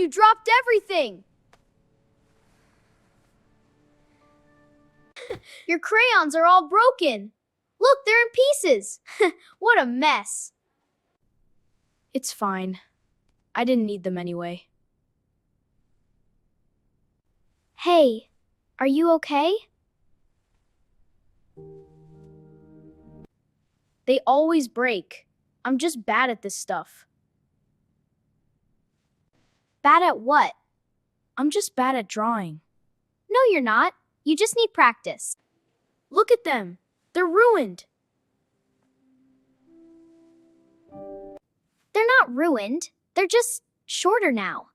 you dropped everything! Your crayons are all broken. Look, they're in pieces. What a mess. It's fine. I didn't need them anyway. Hey, are you okay? They always break. I'm just bad at this stuff. Bad at what? I'm just bad at drawing. No, you're not. You just need practice. Look at them. They're ruined. They're not ruined. They're just shorter now.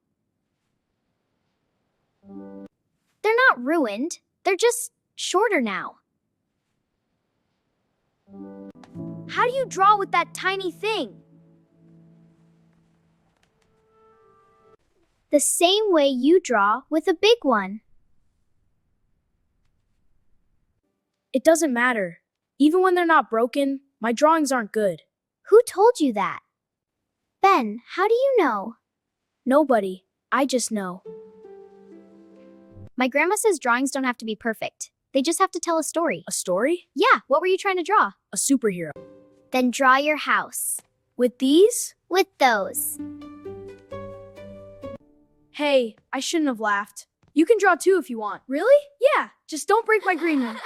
They're not ruined. They're just shorter now. How do you draw with that tiny thing? The same way you draw with a big one. It doesn't matter. Even when they're not broken, my drawings aren't good. Who told you that? Ben, how do you know? Nobody. I just know. My grandma says drawings don't have to be perfect. They just have to tell a story. A story? Yeah, what were you trying to draw? A superhero. Then draw your house. With these? With those. Hey, I shouldn't have laughed. You can draw too if you want. Really? Yeah, just don't break my green one.